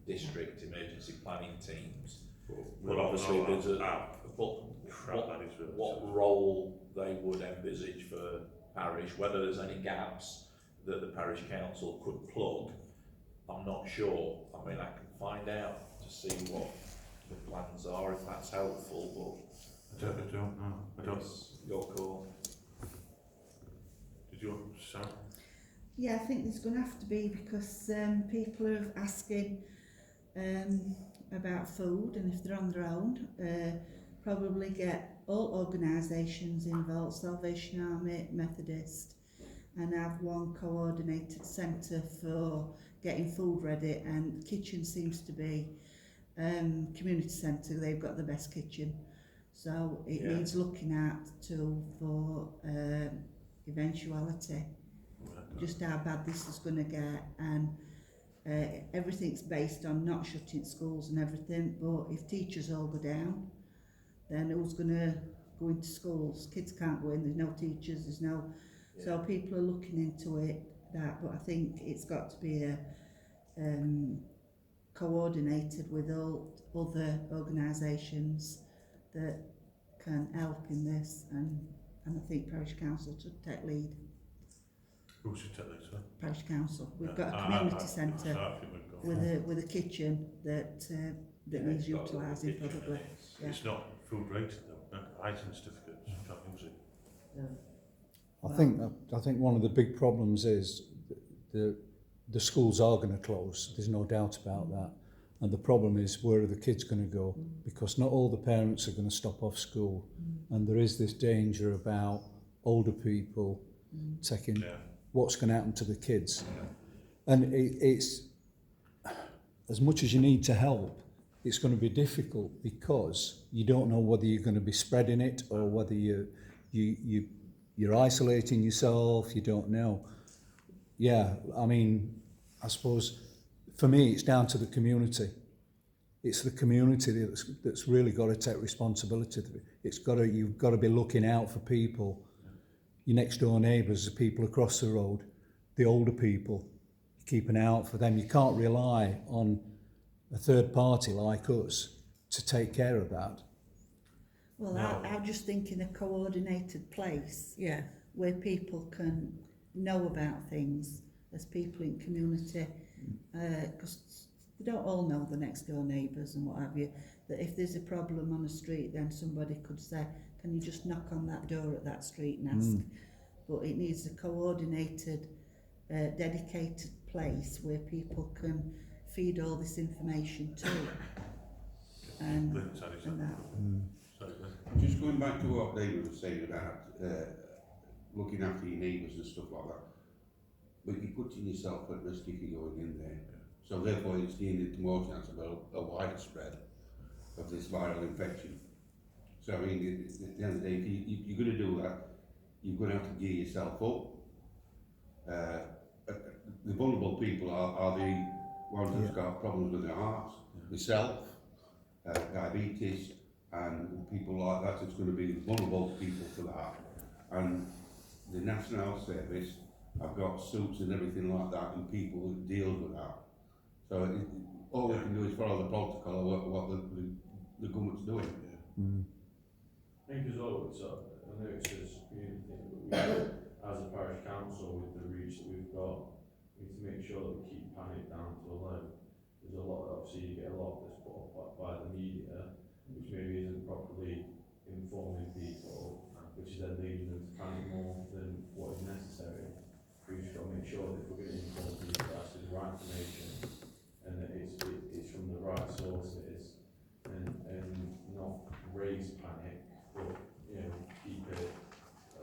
district emergency planning teams. But obviously there's really what role they would envisage for parish, whether there's any gaps that the parish council could plug, I'm not sure. I mean, I can find out to see what the plans are, if that's helpful, I don't know. I don't. it's your call. Did you want Sam? Yeah, I think there's going to have to be, because people are asking about food, and if they're on their own, probably get all organisations involved, Salvation Army, Methodist, and have one coordinated centre for getting food ready. And kitchen seems to be community centre, they've got the best kitchen, so it needs looking at too for eventuality, just how bad this is going to get. And everything's based on not shutting schools and everything, but if teachers all go down, then who's going to go into schools? Kids can't go in, there's no teachers, there's no... So people are looking into it, but I think it's got to be a coordinated with all other organisations that can help in this, and I think Parish Council should take lead. Who should take this one? Parish Council, we've got a community centre with a kitchen that needs utilising probably. It's not food rated though, item certificates, you can't use it. I think one of the big problems is the schools are going to close. There's no doubt about that. And the problem is, where are the kids going to go? Because not all the parents are going to stop off school, and there is this danger about older people taking what's going to happen to the kids. And it's as much as you need to help, it's going to be difficult, because you don't know whether you're going to be spreading it or whether you're isolating yourself. You don't know. Yeah, I mean, I suppose for me it's down to the community. It's the community that's really got to take responsibility. You've got to be looking out for people, your next door neighbours, the people across the road, the older people. Keep an eye out for them. You can't rely on a third party like us to take care of that. Well, no. I'm just thinking a coordinated place where people can know about things as people in community, because they don't all know the next door neighbours and what have you, that if there's a problem on a street, then somebody could say, can you just knock on that door at that street and ask? But it needs a coordinated, dedicated place where people can feed all this information to. And that. Just going back to what David was saying about looking after your neighbours and stuff like that, but you're putting yourself at risk if you're going in there. So therefore it's giving it more chance of a wider spread of this viral infection. So I mean, at the end of the day, if you're going to do that, you're going to have to gear yourself up. The vulnerable people are the ones that's got problems with their hearts, myself, diabetes, and people like that. It's going to be the vulnerable people for that. And the National Health Service have got suits and everything like that, and people who deal with that. So all we can do is follow the protocol of what the government's doing. I think as well, I know it's a community thing, but we, as a parish council, with the reach that we've got, we need to make sure that we keep panic down to a low. There's a lot, obviously you get a lot that's put up by the media, which maybe isn't properly informing people, which is then leading them to panic more than what is necessary. We've just got to make sure that if we're going to inform people, that's the right information, and that it's from the right sources, and not raise panic, but keep it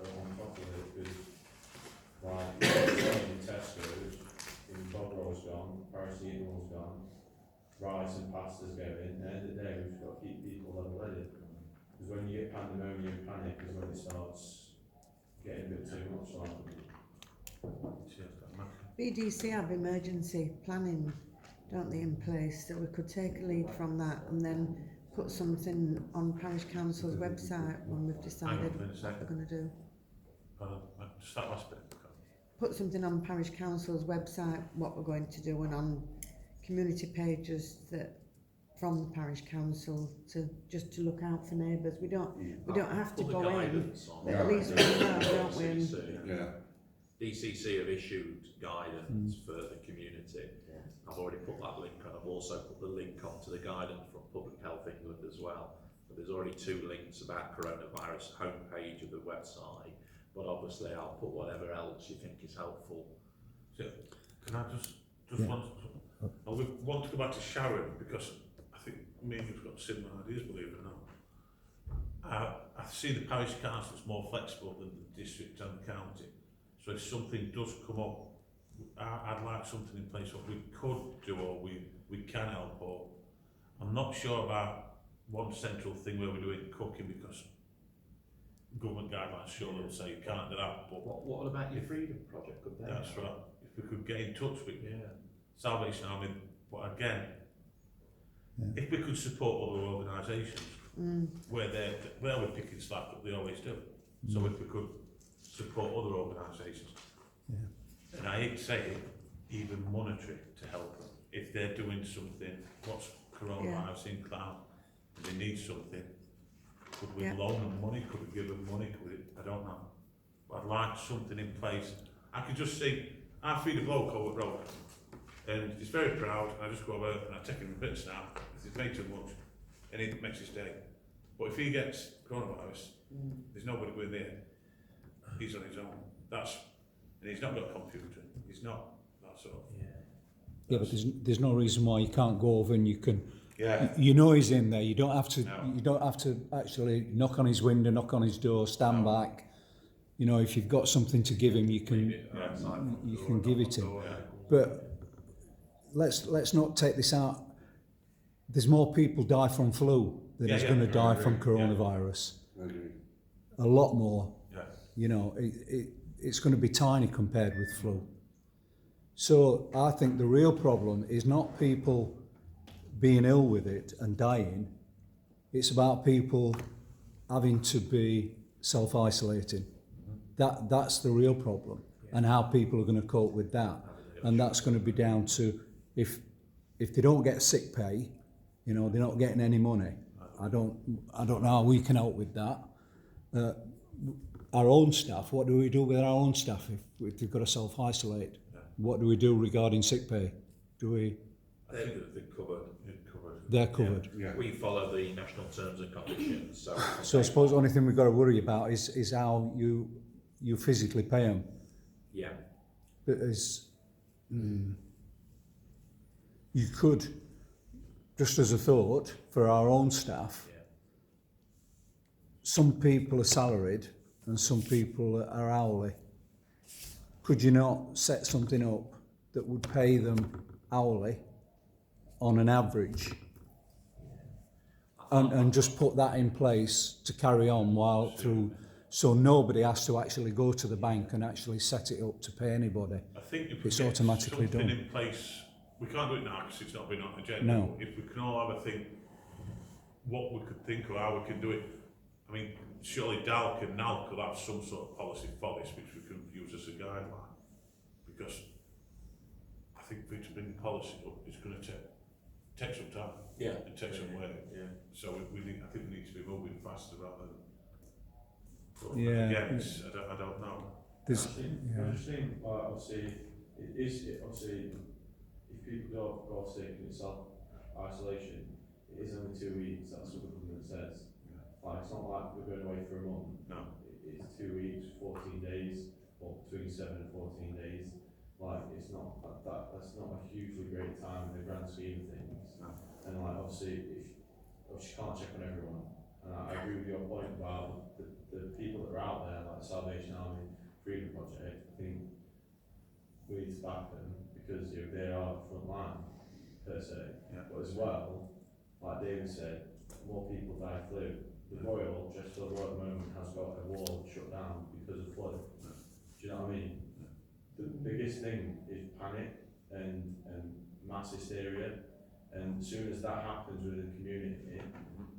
on top of it. Because like in Tesco's, Bogro's gone, paracetamol's gone, rice and pasta's going. At the end of the day, we've got to keep people level-headed. Because when you get pandemonium and panic is when it starts getting a bit too much. BDC have emergency planning, don't they, in place, that we could take a lead from that and then put something on Parish Council's website when we've decided what we're going to do. Just that last bit. Put something on Parish Council's website what we're going to do, and on community pages that from the parish council to just to look out for neighbours. We don't have to Put the go in, guidance on but there. at least we know, don't we? DCC. Yeah. DCC have issued guidance for the community. I've already put that link on. I've also put the link onto the guidance from Public Health England as well. But there's already 2 links about coronavirus homepage of the website. But obviously I'll put whatever else you think is helpful. So, can I just Yeah. we want to go back to Sharon, because I think me and you've got similar ideas, believe it or not. I see the parish council is more flexible than the district and the county. So if something does come up, I'd like something in place what we could do, or we can help, or I'm not sure about one central thing where we're doing cooking, because government guidelines sure will say you can't do that, but What about your Freedom Project? Could they that's help? right. If we could get in touch with Yeah. Salvation Army, but again, Yeah. if we could support other organisations where we're picking slack up, they always do. So if we could support other organisations, Yeah. and I hate to say it, even monetary to help them. If they're doing something, what's coronavirus in Clowne, and they need something, could we Yeah. loan them money? Could we give them money? Could we, I don't know. But I'd like something in place. I could just see, I feed a bloke over at road, and he's very proud. I just go over and I take him a bit now, because he's made too much, and he makes his day. But if he gets coronavirus, there's nobody with there. He's on his own. And he's not got a computer. He's not that sort of. Yeah, but there's no reason why you can't go over and you can. Yeah. You know he's in there. You don't have to. No. You don't have to actually knock on his window, knock on his door, stand No. back. You know, if you've got something to give him, you Leave can. it outside the You door, can not give on it the him. door. But let's not take this out. There's more people die from flu than is going to die from coronavirus. I agree. A lot more. Yeah. You know, it's going to be tiny compared with flu. So I think the real problem is not people being ill with it and dying. It's about people having to be self-isolating. That's the real problem, and how people are going to cope with that. And that's going to be down to if they don't get sick pay, you know, they're not getting any money. I don't know how we can help with that. Our own staff, what do we do with our own staff if they've got to self-isolate? What do we do regarding sick pay? Do we? They're covered. They're covered. Yeah. We follow the national terms and conditions. So I suppose the only thing we've got to worry about is how you physically pay them. Yeah. Because you could, just as a thought, for our own staff, Yeah. some people are salaried and some people are hourly. Could you not set something up that would pay them hourly on an average and just put that in place to carry on while through, so nobody has to actually go to the bank and actually set it up to pay anybody? I think if we It's get automatically something done. in place, we can't do it now because it's not been on the agenda. No. But if we can all have a think, what we could think of how we can do it. I mean, surely DALC and NAL could have some sort of policy for this, which we can use as a guideline. Because I think for it to bring the policy up, it's going to take some time. Yeah. It takes some work. Yeah. So I think we need to be moving faster rather than. But Yeah. again, I don't know. There's, I just think, obviously, obviously, if people go sick and it's self-isolation, it is only 2 weeks, that's what the government says. Like, it's not like we're going away for a month. No. It's 2 weeks, 14 days, or between 7 and 14 days. Like, it's not, that's not a hugely great time in the grand scheme of things. No. And like, obviously, you can't check on everyone. And I agree with your point about the people that are out there, like the Salvation Army, Freedom Project. I think we need to back them because they are the front line, per se. Yeah. But as well, like David said, more people die of flu. The Royal, just for the Royal at the moment, has got a wall shut down because of flood. Do you know what I mean? The biggest thing is panic and mass hysteria. And as soon as that happens within the community,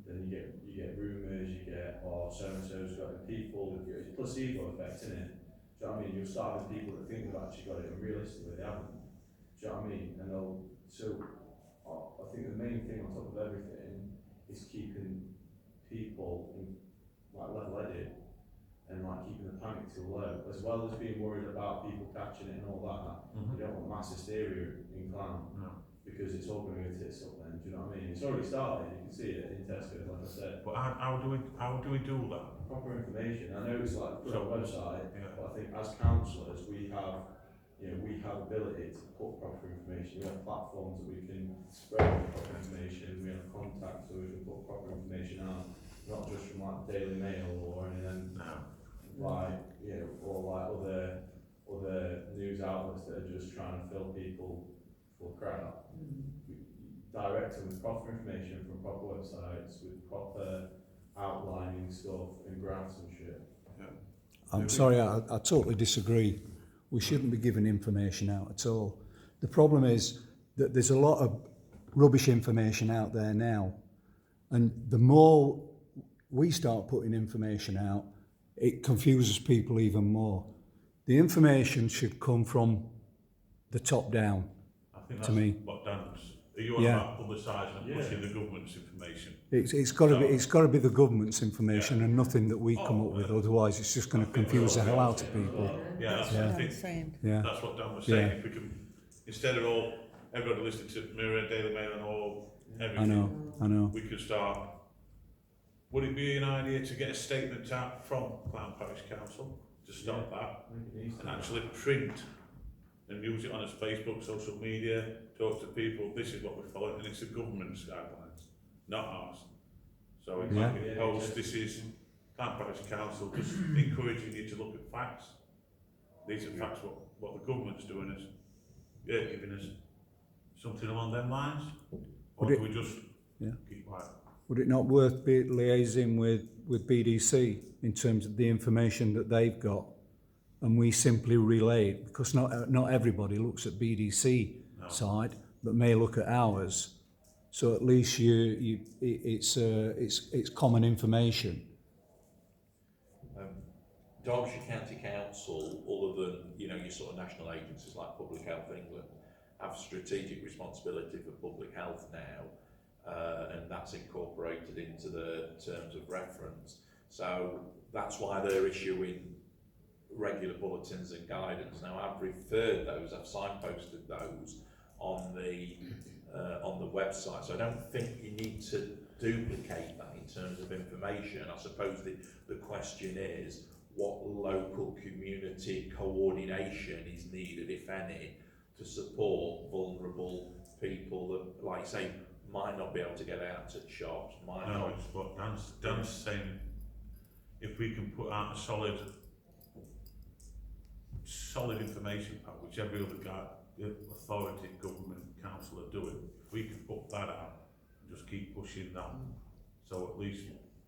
then you get rumours, you get, oh, so-and-so's got it, people, it's placebo effect, isn't it? Do you know what I mean? You'll start with people that think they've actually got it, and realistically they haven't. Do you know what I mean? And so think the main thing on top of everything is keeping people in, like, level-headed and like keeping the panic too low, as well as being worried about people catching it and all that. You don't want mass hysteria in Clowne, No. because it's all going to go tits up then, do you know what I mean? It's already started, you can see it in Tesco, like I said. But how do we do that? Proper information, I know it's like put on a website, Yeah. but I think as councillors, we have, you know, we have ability to put proper information. We have platforms that we can spread proper information, we have contacts so we can put proper information out, not just from like Daily Mail or anything. No. Like, you know, or like other news outlets that are just trying to fill people full of crap. Direct them with proper information from proper websites, with proper outlining stuff and graphs and shit. I'm sorry, I totally disagree. We shouldn't be giving information out at all. The problem is that there's a lot of rubbish information out there now, and the more we start putting information out, it confuses people even more. The information should come from the top down. I think To that's me. what Dan's. Are you on Yeah. about publicising and pushing the government's information? It's got to be the government's information and nothing that we come up with. Otherwise, it's just going to confuse the hell out of people. Yeah, that's what what I I'm think. saying. Yeah, That's what Dan was saying. Yeah. If we can, instead of all everybody listening to Mirror, Daily Mail, and all everything, I know. we could start. Would it be an idea to get a statement out from Clowne Parish Council to stop that, and actually print and use it on its Facebook, social media, talk to people? This is what we're following, and it's the government's guidelines, not ours. So if Yeah. I can post, this is Clowne Parish Council just encouraging you to look at facts. These are facts what the government's doing is giving us something along them lines, or Would do we just Yeah. keep quiet? Would it not worth liaising with BDC in terms of the information that they've got, and we simply relay it? Because not everybody looks at BDC side, but may look at ours. So at least it's common information. Derbyshire County Council, other than, you know, your sort of national agencies like Public Health England, have strategic responsibility for public health now, and that's incorporated into the terms of reference. So that's why they're issuing regular bulletins and guidance. Now I've referred those, I've signposted those on the website, so I don't think you need to duplicate that in terms of information. I suppose the question is, what local community coordination is needed, if any, to support vulnerable people that, like say, might not be able to get out to shops, might No, not. it's what Dan's saying. If we can put out a solid information pack, which every other authority, government, council are doing, if we can put that out and just keep pushing that, so at least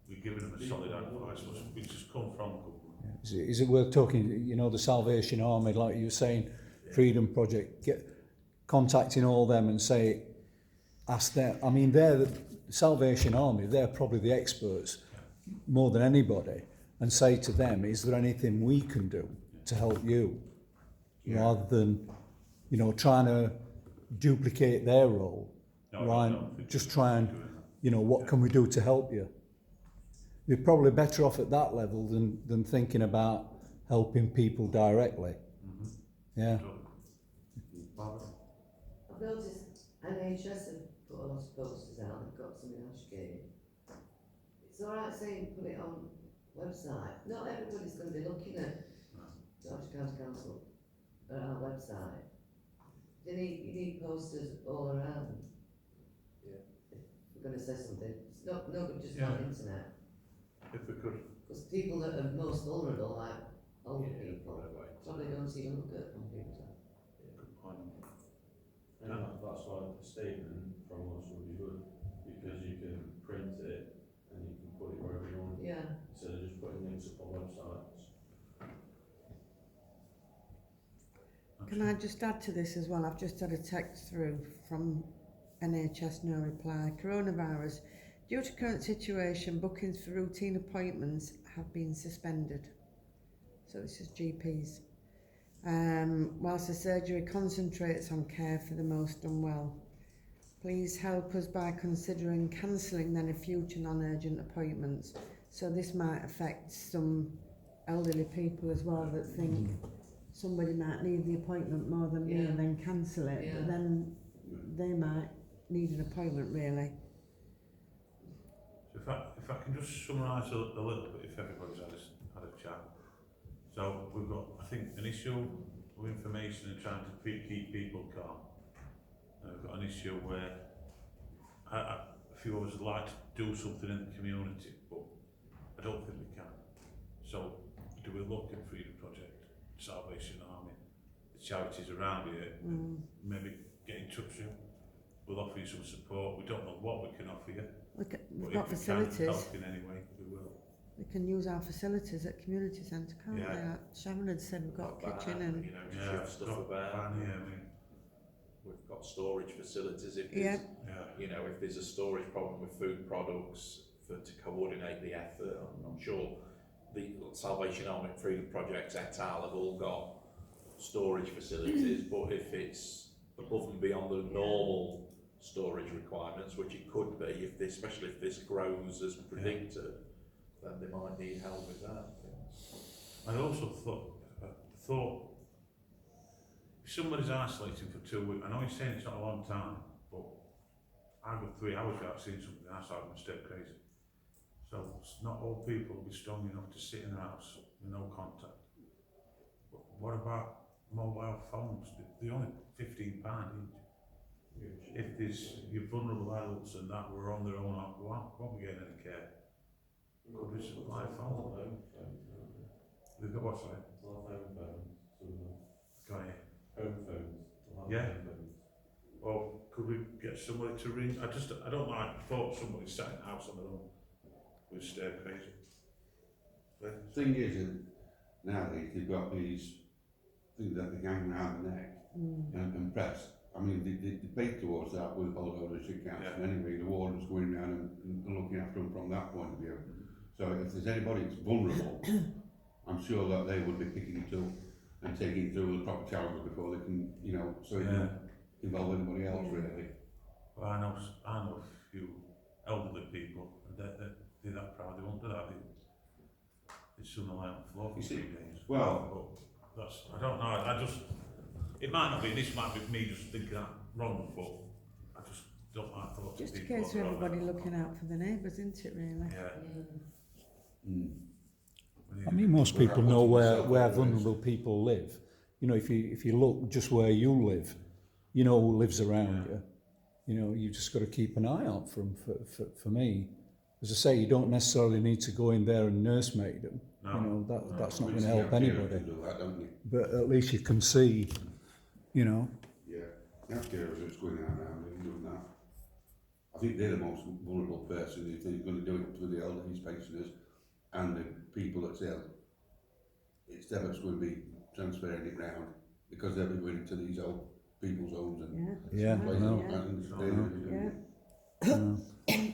we're giving them a solid advice, which has come from government. Is it worth talking, you know, the Salvation Army, like you were saying, Freedom Project, contacting all them and say, ask them. I mean, they're the Salvation Army, they're probably the experts more than anybody, and say to them, is there anything we can do to help you? Rather than, you know, trying to duplicate their role. Just try and, you know, what can we do to help you? You're probably better off at that level than thinking about helping people directly. Yeah. I've noticed NHS have put a lot of posters out, they've got some in Ashgate. It's alright saying put it on website, not everybody's going to be looking at Derbyshire County Council or our website. You need posters all around. Yeah. If we're going to say something, it's no good just on the internet. If we could. Because people that are most vulnerable, like older Yeah, people, right. probably don't even look at computers. Good point. And that's why a statement from us would be good, because you can print it and you can put it wherever you want, Yeah. instead of just putting links up on websites. Can I just add to this as well? I've just had a text through from NHS, no reply. Coronavirus. Due to current situation, bookings for routine appointments have been suspended. So this is GPs. Whilst the surgery concentrates on care for the most unwell. please help us by considering cancelling any future non-urgent appointments. So this might affect some elderly people as well that think somebody might need the appointment more than me and then cancel it, but then they might need an appointment really. So if I can just summarise a little bit, if everybody's had a chat. So we've got, I think, an issue of information and trying to keep people calm. We've got an issue where a few of us would like to do something in the community, but I don't think we can. So do we look at Freedom Project, Salvation Army, the charities around here, maybe get in touch with you? We'll offer you some support. We don't know what we can offer you. We've got facilities. If we can help in any way, we will. We can use our facilities at community centre, can't we? Sharon had said we've got a kitchen and you know, to shift stuff about. We've got storage facilities. If there's, you know, if there's a storage problem with food products, to coordinate the effort, I'm sure the Salvation Army, Freedom Project, et al. Have all got storage facilities. But if it's above and beyond the normal storage requirements, which it could be, if this, especially if this grows as predicted, then they might need help with that. I also thought if somebody's isolating for 2 weeks, I know you're saying it's not a long time, but I've got 3 hours without seeing something, that's how I'm step crazy. So not all people will be strong enough to sit in their house with no contact. But what about mobile phones? They're only £15 each. If there's your vulnerable adults and that were on their own, won't be getting any care. Could we supply phones? We've got what, sorry? Got it. Home phones. Yeah. Or could we get somebody to ring? I don't like the thought somebody sat in the house on their own with stare crazy. The thing is, nowadays they've got these things that they hang around the neck and press. I mean, they pay towards that with all the ownership council. Anyway, the warden's going around and looking after them from that point of view. So if there's anybody that's vulnerable, I'm sure that they would be picking it up and taking it through the proper channels before they can, you know, so it don't involve anybody else really. Well, I know a few elderly people, and they're that proud, they won't do that. They sooner lie on the floor for 3 days. Well, but that's, I don't know, it might not be, this might be me just thinking that wrong, but I just don't like thoughts just of a people. case of everybody looking out for the neighbours, isn't it really? I mean, most people know where vulnerable people live. You know, if you look just where you live, you know who lives around you. You know, you just got to keep an eye out for them. For me, as I say, you don't necessarily need to go in there and nursemaid them. No. You know, that's not going to help anybody. Do that, don't you? But at least you can see, you know. Yeah, healthcare is going around and doing that. I think they're the most vulnerable person if they're going to do it to the elderly pensioners and the people that's ill. It's them that's going to be transferring it round because they'll be going into these old people's homes and places like that.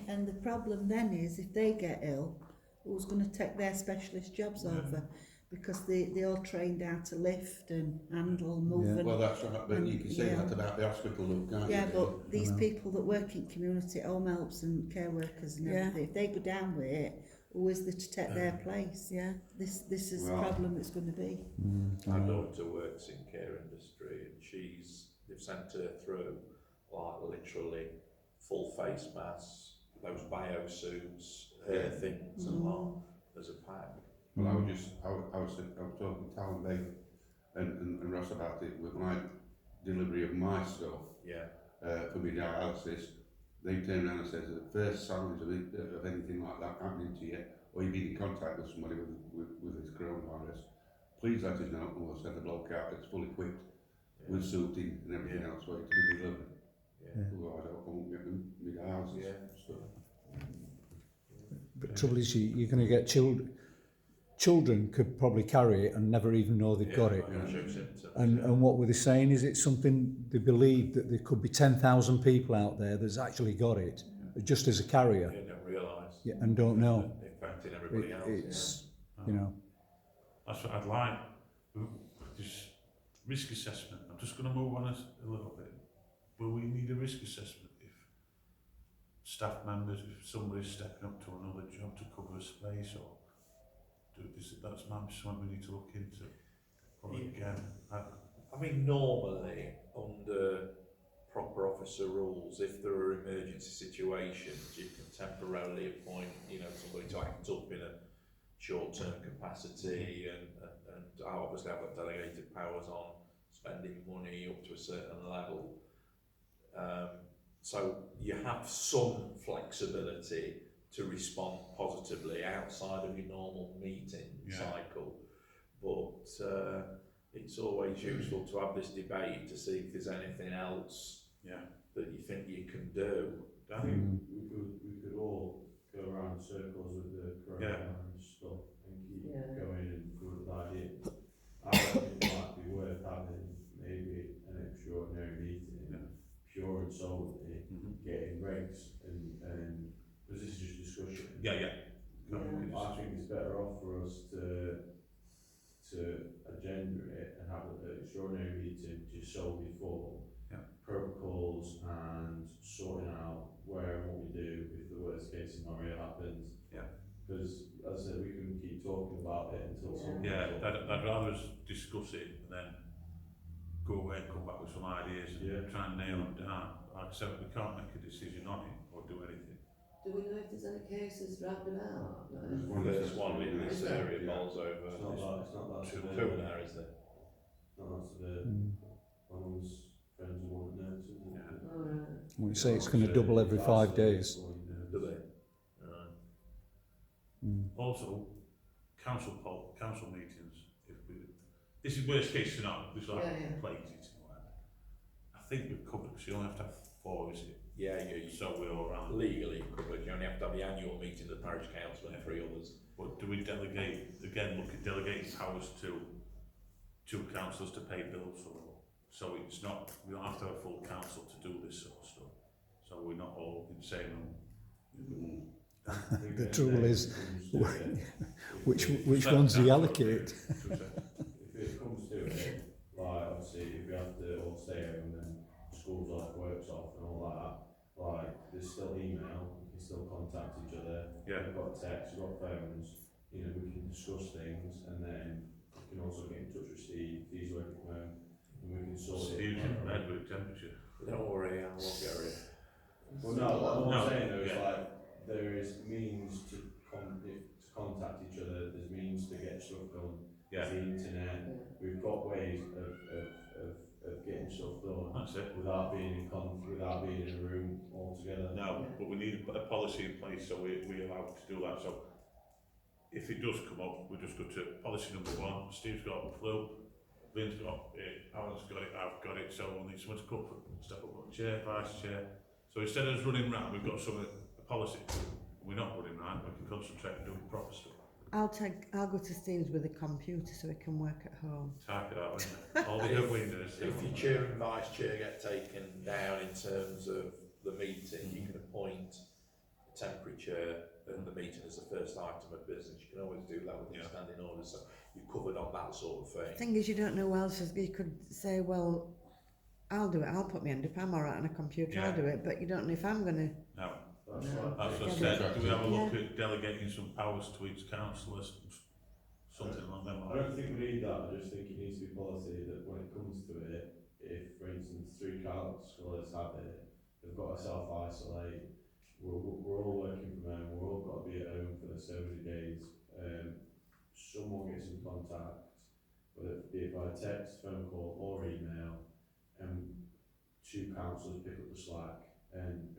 And the problem then is if they get ill, who's going to take their specialist jobs over? Because they all trained how to lift and handle, move. Well, that's right, but you can say that about the hospital, can't you? Yeah, but these people that work in community, home helps and care workers and everything, if they go down with it, who is there to take their place? Yeah, this is the problem it's going to be. My daughter works in care industry and they've sent her through like literally full face masks, those bio suits, hair things and lot as a pack. Well, I was talking to Clowne Bailey and Ross about it with my delivery of my stuff for my dialysis. They turned around and said the first signs of anything like that happening to you, or you've been in contact with somebody with this coronavirus, please let us know and we'll send a bloke out that's fully equipped with suiting and everything else for it to be delivered. Otherwise I won't get them my dialysis stuff. But the trouble is, you're going to get children. Children could probably carry it and never even know they've got it. And what were they saying? Is it something they believe that there could be 10,000 people out there that's actually got it, just as a carrier? They don't realise. Yeah, and don't know. Infecting everybody else. It's, you know. That's what I'd like. Just risk assessment. I'm just going to move on a little bit. Will we need a risk assessment if staff members, if somebody's stepping up to another job to cover a space, or that's maybe something we need to look into. But again, I mean, normally, under proper officer rules, if there are emergency situations, you can temporarily appoint, you know, somebody to act up in a short-term capacity, and I obviously have got delegated powers on spending money up to a certain level. So you have some flexibility to respond positively outside of your normal meeting cycle, but it's always useful to have this debate to see if there's anything else that you think you can do. I think we could all go around in circles with the coronavirus stuff and keep going and come up with ideas. I think it might be worth having maybe an extraordinary meeting, pure and solely getting regs and because this is just discussion. I think it's better off for us to agenda it and have an extraordinary meeting just solely for protocols and sorting out where and what we do if the worst case scenario happens. Because as I said, we can keep talking about it until someone I'd rather us discuss it and then go away and come back with some ideas and try and nail them down. Like I said, we can't make a decision on it or do anything. Do we know if there's any cases dragged about? No. There's one in this area, bowls over. It's not that Two severe. there, is there? Not that severe. My mum's friends who want nurses. Alright. We say it's going to double every 5 days. Do they? Also, council meetings. This is worst case scenario. This is like plagues it and whatever. I think we've covered because you only have to have 4, is it? Yeah, So we're all around. legally covered. You only have to have the annual meeting of the parish council and 3 others. But do we delegate, again, look at delegating powers to councillors to pay bills for all? So it's not, we don't have to have a full council to do this sort of stuff. So we're not all in the same room. The trouble is, which ones do you allocate? If it comes to it, like obviously if we have to all stay home and then school's off, work's off and all that, like there's still email, we can still contact each other. We've got text, we've got phones, you know, we can discuss things and then we can also get in touch with Steve, he's working from home, and we can sort it. Steve's in bed with temperature. Don't worry, I won't get rid. Well, no, what I'm saying though is like there is means to contact each other. There's means to get stuff done. There's the internet. We've got ways of getting stuff done. That's it. Without being in a room all together. No, but we need a policy in place so we're allowed to do that. So if it does come up, we just go to policy number 1. Steve's got the flu. Lynn's got it. Alan's got it. I've got it. So we'll need someone to come step up on chair, vice chair. So instead of us running round, we've got a policy. We're not running round. We can concentrate and do proper stuff. I'll go to Steve's with a computer so he can work at home. Type it out, innit? All the windows. If your chair and vice chair get taken down in terms of the meeting, you can appoint a temporary chair and the meeting as the first item of business. You can always do that with your standing orders, so you're covered on that sort of thing. The thing is, you don't know who else is, you could say, well, I'll do it, I'll put my hand up, I'm alright on a computer, I'll do it, but you don't know if I'm going to. No. That's No. right. That's what I said. Do we have a look at delegating some powers to each councillors? Something along them I don't think we need that. I just think it needs to be policy that when it comes to it, if, for instance, 3 councillors have it, they've got to self-isolate. We're all working from home. We're all got to be at home for so many days. Someone gets in contact, whether it be by text, phone call, or email, and 2 councillors pick up the slack and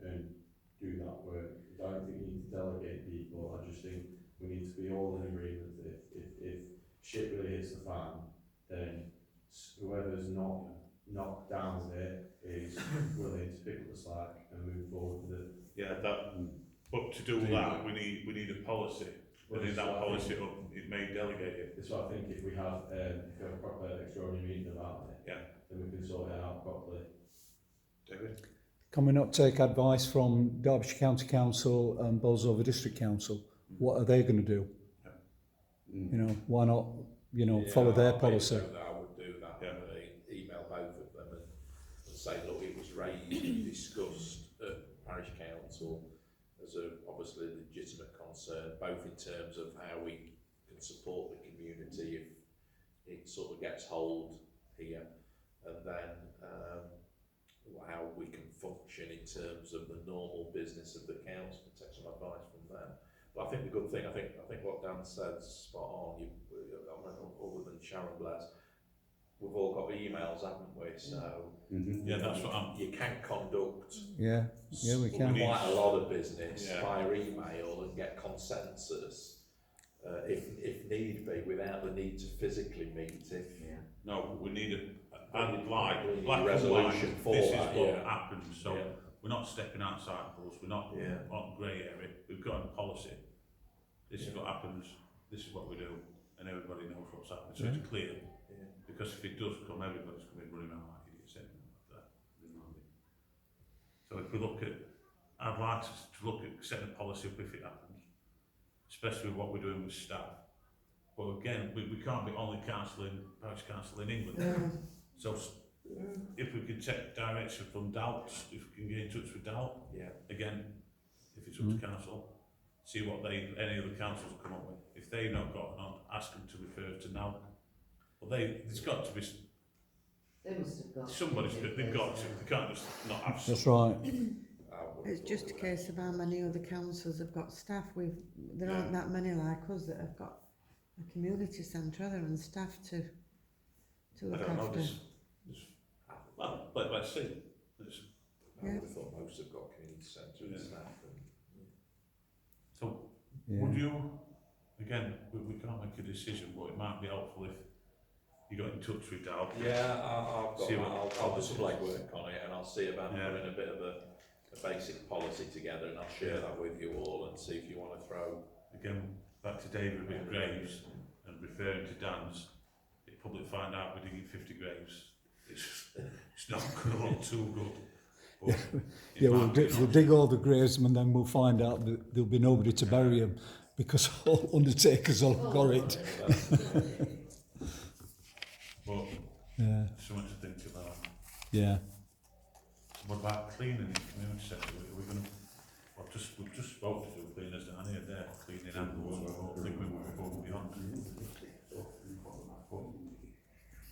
do that work. I don't think we need to delegate people. I just think we need to be all in agreement that if shit really hits the fan, then whoever's not knocked down with it is willing to pick up the slack and move forward with it. But to do that, we need a policy. Well, And in that so policy, it may delegate it. That's what I think. If we have a proper extraordinary meeting about it, then we can sort it out properly. David? Can we not take advice from Derbyshire County Council and Bolsover District Council? What are they going to do? You know, why not, you know, follow their policy? I would do that. Email both of them and say, look, it was raised and discussed at Parish Council there's a obviously legitimate concern, both in terms of how we can support the community if it sort of gets hold here, and then how we can function in terms of the normal business of the council and take some advice from them. But I think the good thing, I think what Dan said's spot on. Other than Sharon Bless, we've all got emails, haven't we? So Yeah, that's what you can conduct Yeah, we can. quite a lot of business Yeah. via email and get consensus if need be, without the need to physically meet. no, we need I'd like We need black a and resolution white, for this that, is what yeah. happens, so Yeah. we're not stepping outside the rules, we're not Yeah. on grey area, we've got a policy. This is what happens, this is what we do, and everybody knows what's happening, so it's clear. Yeah. Because if it does come, everybody's going to be running around like idiots anyway. So if we look at, I'd like us to look at setting a policy up if it happens, especially with what we're doing with staff. But again, we can't be only parish council in England. So if we could take direction from Doubt, if we can get in touch with Doubt, Yeah. again, if it's up to council, see what any other councils come up with. If they've not got one, ask them to refer to now. Well, there's got to be They must have got. somebody's they've got to. They can't just not have. That's right. It's just a case of how many other councils have got staff. There aren't that many like us that have got a community centre, are there, and staff to look after. Well, let's see. I would have thought most have got community centre and staff. So, Yeah. would you, again, we can't make a decision, but it might be helpful if you got in touch with Dal. Yeah, I'll do some policy legwork on it, and I'll see about putting a bit of a basic policy together, and I'll share that with you all and see if you want to throw. Again, back to David with graves and referring to Dan's, if public find out we're digging 50 graves, it's not going to look too good. But Yeah, we'll dig all the graves and then we'll find out that there'll be nobody to bury them because all undertakers all got it. But Yeah, something to think about. yeah. What about cleaning the community centre? We're going to, we've just spoken to cleaners down here, they're cleaning animals, I think we're above and beyond.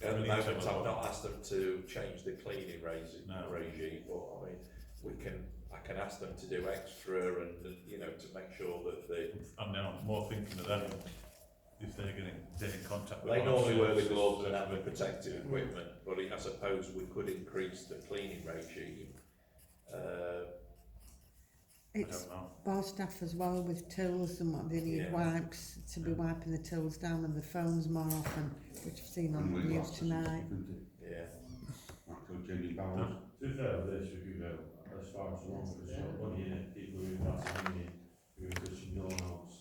At the moment, I've not asked them to change the cleaning regime, but I mean, I can ask them to do extra and to make sure that they. I'm now more thinking of them, if they're in contact with. They normally wear the gloves and have the protective equipment, but I suppose we could increase the cleaning regime. It's bar staff as well with tills and what they need wipes to be wiping the tills down and the phones more often, which I've seen on the news tonight. Yeah. Actual genuine barrels. To be fair with this, we could go as far as we want, because you've got money in it, people who invest in money, who are pushing no notes.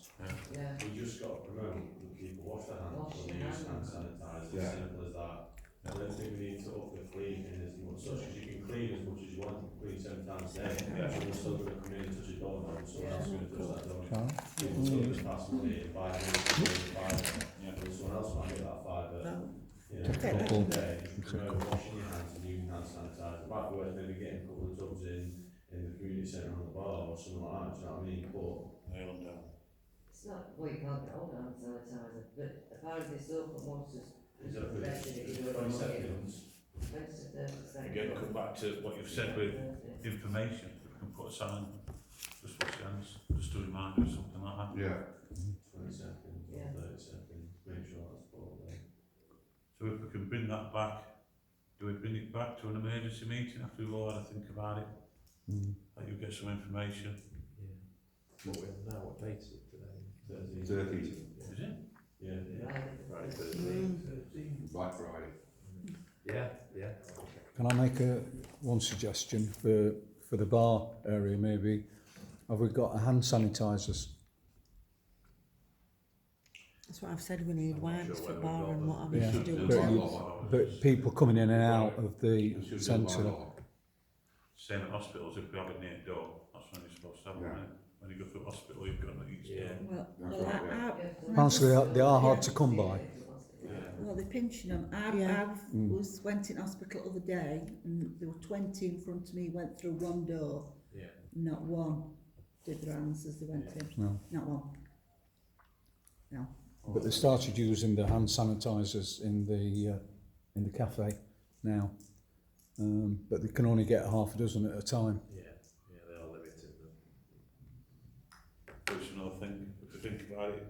Yeah. We just got to promote that people wash their hands when they use hand sanitizer, as simple as that. I don't think we need to up the cleaning as much, such as you can clean as much as you want, you can clean 7 times a day, so we're still going to come in and touch a door now, someone else is going to touch that door. People still just pass money and buy it, and someone else might get that fiver. At the end of the day, washing your hands and using hand sanitizer, might be worth maybe getting a couple of tubs in the community centre on the bar or something like that, do you know what I mean? But It's not, well, you can't get hold of hand sanitizer, but apparently soap and water's. exactly, 20 seconds. Again, come back to what you've said with information, if we can put a sign, just wash your hands, just to remind you or something like that. Yeah. 20 seconds, or 30 seconds, make sure that's put up there. So if we can bring that back, do we bring it back to an emergency meeting after we've all had a think about it? That you get some information. What we know, what date is it today? 13. Is it? Yeah. Right, 13. Black Friday. Yeah. Can I make one suggestion for the bar area maybe? Have we got hand sanitisers? That's what I've said, we need wipes for bar and what Yeah. to do. But people coming in and out of the centre. Same at hospitals, if we have it near the door, that's when you're supposed to have it, isn't it? When you go through hospital, you've got to each door. Apparently they are hard to come by. Well, they're pinching them. I went in hospital the other day and there were 20 in front of me, went through one door, not one. did their hands as they went in. No. Not long. No. But they started using the hand sanitisers in the cafe now. But they can only get half a dozen at a time. Yeah, they are limited. Which is another thing, if you think about it.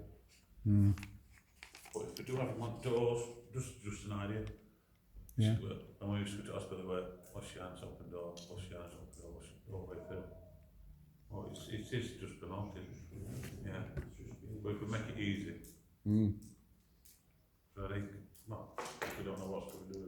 Mm. But if we do have them on doors, just an idea. Yeah. And when we used to go to hospital, where wash your hands open door, wash your hands open door, wash all the way through. Oh, it is just promoted. Yeah. But if we make it easy, Mm. so I think, well, if we don't know what's going to do